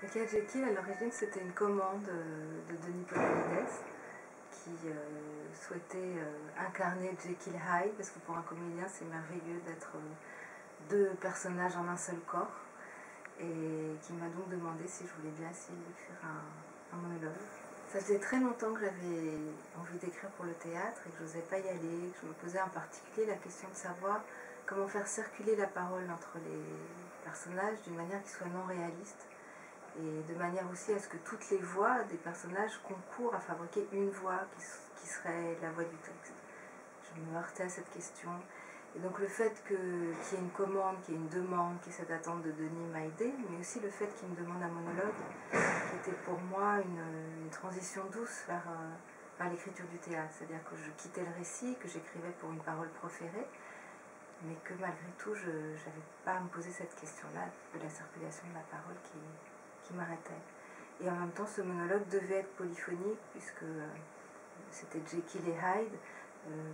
Le cas Jekyll, à l'origine, c'était une commande de Denis Podalides qui souhaitait incarner Jekyll Hyde, parce que pour un comédien, c'est merveilleux d'être deux personnages en un seul corps, et qui m'a donc demandé si je voulais bien essayer d'écrire un monologue. Ça faisait très longtemps que j'avais envie d'écrire pour le théâtre et que je n'osais pas y aller, que je me posais en particulier la question de savoir comment faire circuler la parole entre les personnages d'une manière qui soit non réaliste, et de manière aussi à ce que toutes les voix des personnages concourent à fabriquer une voix qui serait la voix du texte. Je me heurtais à cette question. Et donc le fait qu'il y ait une commande, qu'il y ait une demande, qu'il y ait cette attente de Denis m'a aidé, mais aussi le fait qu'il me demande un monologue, qui était pour moi une transition douce vers l'écriture du théâtre. C'est-à-dire que je quittais le récit, que j'écrivais pour une parole proférée, mais que malgré tout, je n'avais pas à me poser cette question-là de la circulation de la parole qui m'arrêtait. Et en même temps, ce monologue devait être polyphonique, puisque c'était Jekyll et Hyde,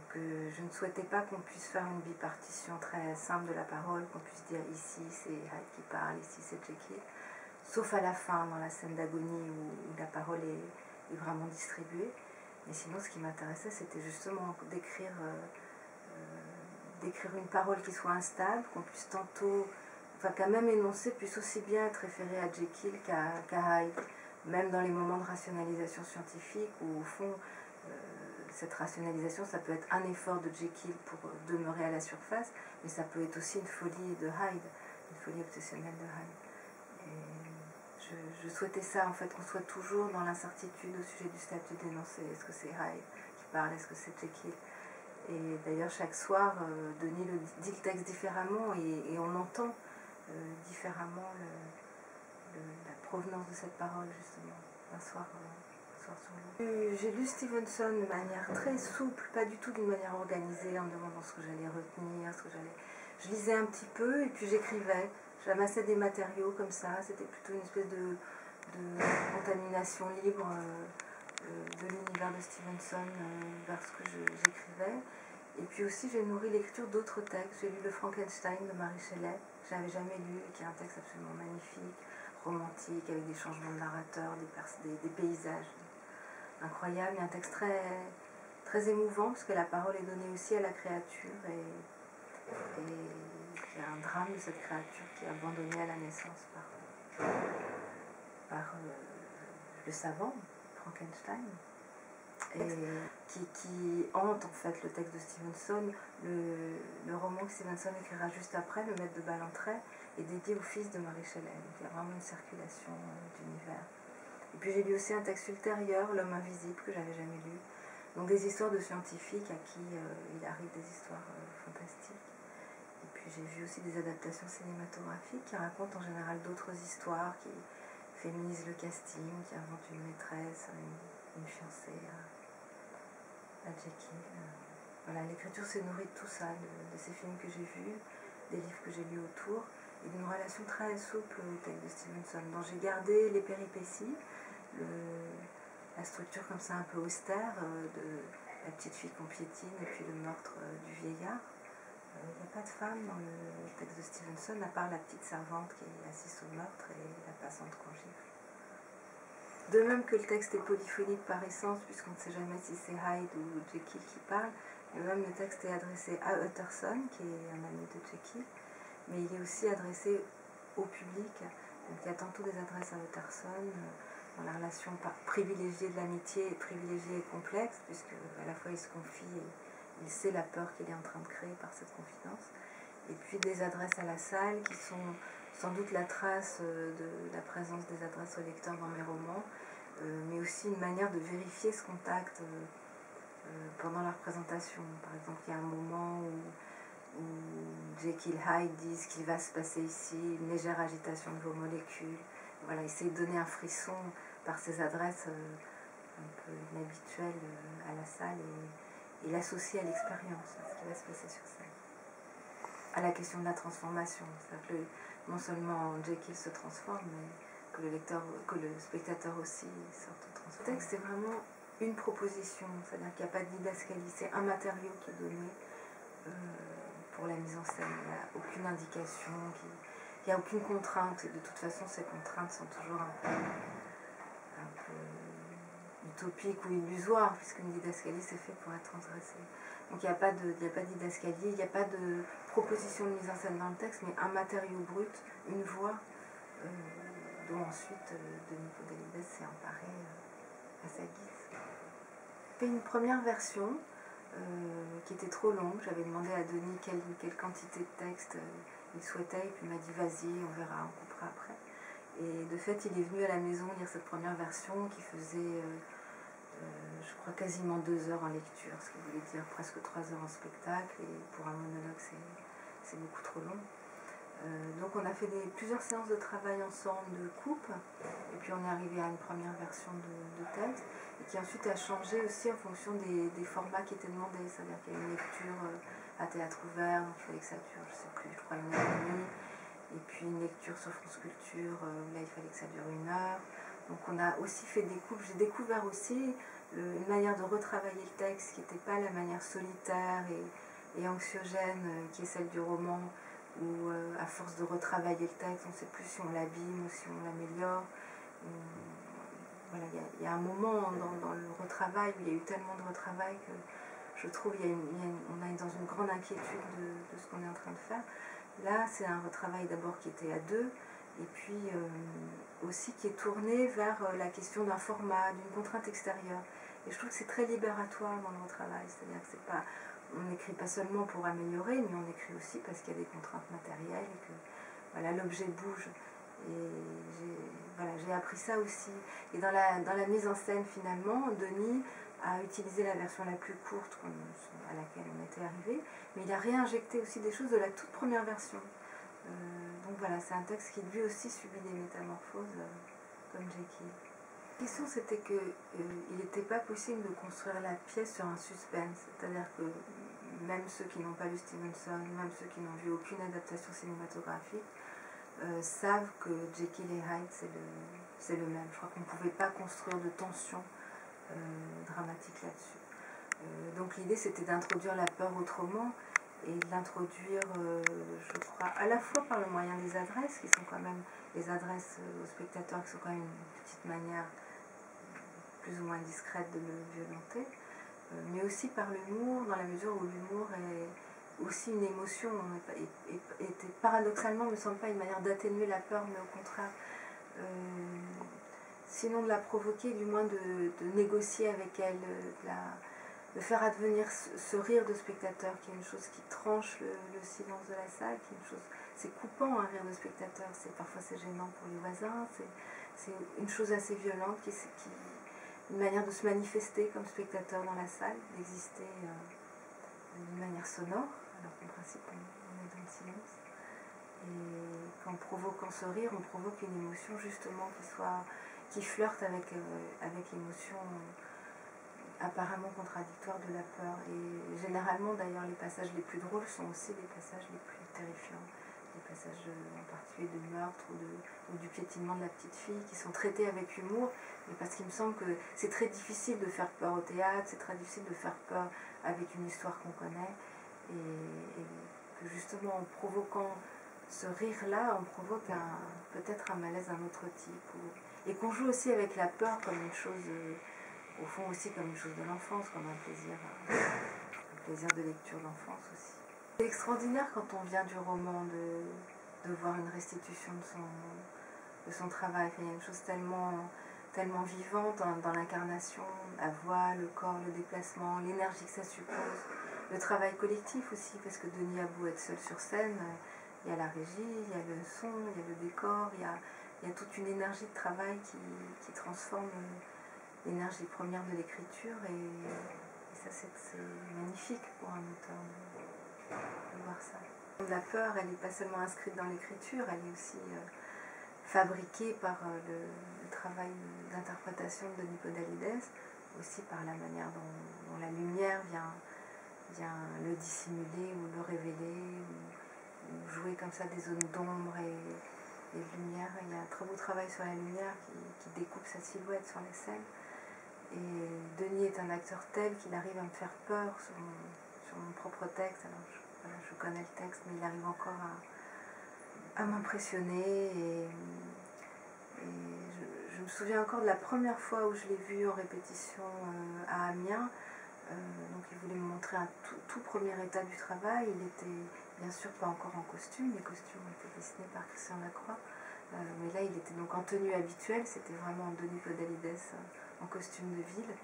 que je ne souhaitais pas qu'on puisse faire une bipartition très simple de la parole, qu'on puisse dire ici c'est Hyde qui parle, ici c'est Jekyll, sauf à la fin, dans la scène d'agonie où la parole est vraiment distribuée. Mais sinon, ce qui m'intéressait, c'était justement d'écrire une parole qui soit instable, qu'on puisse tantôt, enfin qu'un même énoncé puisse aussi bien être référé à Jekyll qu'à Hyde, même dans les moments de rationalisation scientifique où au fond cette rationalisation, ça peut être un effort de Jekyll pour demeurer à la surface, mais ça peut être aussi une folie de Hyde, une folie obsessionnelle de Hyde. Et je souhaitais ça, en fait, qu'on soit toujours dans l'incertitude au sujet du statut d'énoncé. Est-ce que c'est Hyde qui parle, est-ce que c'est Jekyll? Et d'ailleurs, chaque soir, Denis dit le texte différemment et on entend différemment la provenance de cette parole, justement, un soir sur l'autre. J'ai lu Stevenson de manière très souple, pas du tout d'une manière organisée, en me demandant ce que j'allais retenir, Je lisais un petit peu et puis j'écrivais. J'amassais des matériaux comme ça, c'était plutôt une espèce de contamination libre de l'univers de Stevenson vers ce que j'écrivais. Et puis aussi, j'ai nourri l'écriture d'autres textes. J'ai lu le Frankenstein de Mary Shelley, que je n'avais jamais lu, qui est un texte absolument magnifique, romantique, avec des changements de narrateur, des paysages incroyables. Il y a un texte très, très émouvant, parce que la parole est donnée aussi à la créature, et il y a un drame de cette créature qui est abandonnée à la naissance par le savant, Frankenstein, et qui hante en fait le texte de Stevenson. Le roman que Stevenson écrira juste après, Le Maître de Ballantrae, est dédié au fils de Mary Shelley. Donc il y a vraiment une circulation d'univers. Et puis j'ai lu aussi un texte ultérieur, L'Homme Invisible, que j'avais jamais lu. Donc des histoires de scientifiques à qui il arrive des histoires fantastiques. Et puis j'ai vu aussi des adaptations cinématographiques qui racontent en général d'autres histoires, qui féminisent le casting, qui inventent une maîtresse, une fiancée à Jekyll. Voilà, l'écriture s'est nourrie de tout ça, de ces films que j'ai vus, des livres que j'ai lus autour, et d'une relation très souple au texte de Stevenson, dont j'ai gardé les péripéties, la structure comme ça un peu austère de la petite fille qu'on piétine et puis le meurtre du vieillard. Il n'y a pas de femme dans le texte de Stevenson, à part la petite servante qui est assise au meurtre et la passante qu'on gifle. De même que le texte est polyphonique par essence, puisqu'on ne sait jamais si c'est Hyde ou Jekyll qui parle, et même le texte est adressé à Utterson, qui est un ami de Jekyll, mais il est aussi adressé au public. Donc il y a tantôt des adresses à Utterson, dans la relation privilégiée de l'amitié, privilégiée et complexe, puisque à la fois il se confie et il sait la peur qu'il est en train de créer par cette confidence. Et puis des adresses à la salle qui sont sans doute la trace de la présence des adresses aux lecteurs dans mes romans, mais aussi une manière de vérifier ce contact pendant la représentation. Par exemple, il y a un moment où Jekyll et Hyde disent qu'il va se passer ici une légère agitation de vos molécules. Voilà, essayer de donner un frisson par ces adresses un peu inhabituelles à la salle et l'associer à l'expérience, à ce qui va se passer sur scène. À la question de la transformation, c'est-à-dire que non seulement Jekyll se transforme, mais que le spectateur aussi sorte transformé. Le texte est vraiment une proposition, c'est-à-dire qu'il n'y a pas de didascalie, c'est un matériau qui est donné pour la mise en scène. Il n'y a aucune indication n'y a aucune contrainte, et de toute façon ces contraintes sont toujours un peu utopiques ou illusoires, puisqu'une didascalie c'est fait pour être transgressée. Donc il n'y a pas de didascalie, il n'y a pas de proposition de mise en scène dans le texte, mais un matériau brut, une voix, dont ensuite Denis Podalides s'est emparé à sa guise. J'ai fait une première version qui était trop longue. J'avais demandé à Denis quelle quantité de texte il souhaitait, et puis il m'a dit vas-y, on verra, on coupera après. Et de fait, il est venu à la maison lire cette première version qui faisait, je crois, quasiment 2 heures en lecture, ce qui voulait dire presque 3 heures en spectacle, et pour un monologue, c'est beaucoup trop long. Donc on a fait plusieurs séances de travail ensemble de coupe, et puis on est arrivé à une première version de texte, et qui ensuite a changé aussi en fonction des formats qui étaient demandés. C'est-à-dire qu'il y a une lecture à théâtre ouvert, donc il fallait que ça dure, je ne sais plus, je crois 1h30, et puis une lecture sur France Culture, là il fallait que ça dure 1 heure. Donc on a aussi fait des coupes. J'ai découvert aussi une manière de retravailler le texte qui n'était pas la manière solitaire et anxiogène qui est celle du roman, où à force de retravailler le texte, on ne sait plus si on l'abîme ou si on l'améliore. Voilà, il y a un moment dans le retravail où il y a eu tellement de retravail que je trouve on est dans une grande inquiétude de ce qu'on est en train de faire. Là, c'est un retravail d'abord qui était à 2, et puis aussi qui est tourné vers la question d'un format, d'une contrainte extérieure. Et je trouve que c'est très libératoire dans le retravail, c'est-à-dire que on n'écrit pas seulement pour améliorer, mais on écrit aussi parce qu'il y a des contraintes matérielles et que voilà, l'objet bouge. Et j'ai appris ça aussi. Et dans la mise en scène, finalement, Denis a utilisé la version la plus courte à laquelle on était arrivé, mais il a réinjecté aussi des choses de la toute première version. Donc voilà, c'est un texte qui lui aussi subit des métamorphoses, comme Jekyll. La question, c'était qu'il n'était pas possible de construire la pièce sur un suspense, c'est-à-dire que même ceux qui n'ont pas lu Stevenson, même ceux qui n'ont vu aucune adaptation cinématographique, savent que Jekyll et Hyde, c'est le même. Je crois qu'on ne pouvait pas construire de tension dramatique là-dessus. Donc l'idée, c'était d'introduire la peur autrement, et de l'introduire, je crois, à la fois par le moyen des adresses, qui sont quand même les adresses aux spectateurs, qui sont quand même une petite manière plus ou moins discrète de le violenter, mais aussi par l'humour, dans la mesure où l'humour est aussi une émotion, et paradoxalement, ne me semble pas une manière d'atténuer la peur, mais au contraire, sinon de la provoquer, du moins de négocier avec elle, de faire advenir ce rire de spectateur, qui est une chose qui tranche le silence de la salle, qui est une chose, c'est coupant un rire de spectateur, parfois c'est gênant pour les voisins, c'est une chose assez violente, une manière de se manifester comme spectateur dans la salle, d'exister d'une manière sonore, alors qu'en principe on est dans le silence. Et qu'en provoquant ce rire, on provoque une émotion justement qui flirte avec l'émotion apparemment contradictoire de la peur. Et généralement d'ailleurs les passages les plus drôles sont aussi les passages les plus terrifiants. Les passages en particulier de meurtre ou du piétinement de la petite fille qui sont traités avec humour, mais parce qu'il me semble que c'est très difficile de faire peur au théâtre, c'est très difficile de faire peur avec une histoire qu'on connaît, et que justement en provoquant ce rire-là, on provoque peut-être un malaise d'un autre type, et qu'on joue aussi avec la peur comme une chose, au fond aussi comme une chose de l'enfance, comme un plaisir de lecture d'enfance aussi. C'est extraordinaire quand on vient du roman de voir une restitution de son travail. Il y a une chose tellement vivante dans l'incarnation, la voix, le corps, le déplacement, l'énergie que ça suppose, le travail collectif aussi, parce que Denis a beau être seul sur scène, il y a la régie, il y a le son, il y a le décor, il y a toute une énergie de travail qui transforme l'énergie première de l'écriture, et ça c'est magnifique pour un auteur de voir ça. La peur, elle n'est pas seulement inscrite dans l'écriture, elle est aussi fabriquée par le travail d'interprétation de Denis Podalides, aussi par la manière dont la lumière vient le dissimuler ou le révéler, ou jouer comme ça des zones d'ombre et de lumière. Il y a un très beau travail sur la lumière qui découpe sa silhouette sur les scènes. Et Denis est un acteur tel qu'il arrive à me faire peur sur mon propre texte. Alors je connais le texte, mais il arrive encore à m'impressionner. Je me souviens encore de la première fois où je l'ai vu en répétition à Amiens. Donc il voulait me montrer un tout premier état du travail. Il était bien sûr pas encore en costume, les costumes ont été dessinés par Christian Lacroix. Mais là il était donc en tenue habituelle, c'était vraiment Denis Podalides en costume de ville.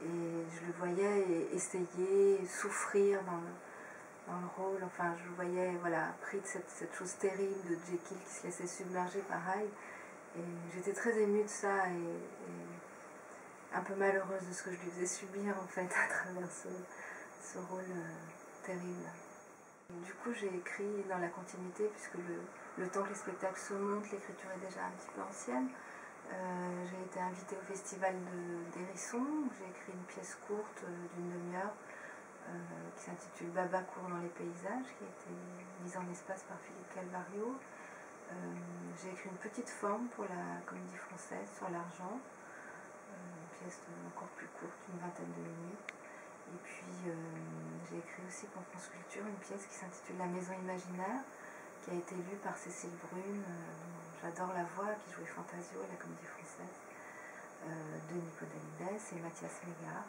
Et je le voyais essayer, souffrir dans le rôle. Enfin, je le voyais voilà, pris de cette chose terrible de Jekyll qui se laissait submerger par Hyde. Et j'étais très émue de ça et un peu malheureuse de ce que je lui faisais subir en fait à travers ce rôle terrible. Du coup, j'ai écrit dans la continuité, puisque le temps que les spectacles se montent, l'écriture est déjà un petit peu ancienne. J'ai été invitée au festival d'Hérisson, où j'ai écrit une pièce courte d'une demi-heure qui s'intitule Baba court dans les paysages, qui a été mise en espace par Philippe Calvario. J'ai écrit une petite forme pour la Comédie Française sur l'argent, une pièce encore plus courte, une vingtaine de minutes. Et puis j'ai écrit aussi pour France Culture une pièce qui s'intitule La Maison Imaginaire, qui a été lue par Cécile Brune, dont j'adore la voix, qui jouait Fantasio à la Comédie Française, Denis Podalides et Mathias Mégard.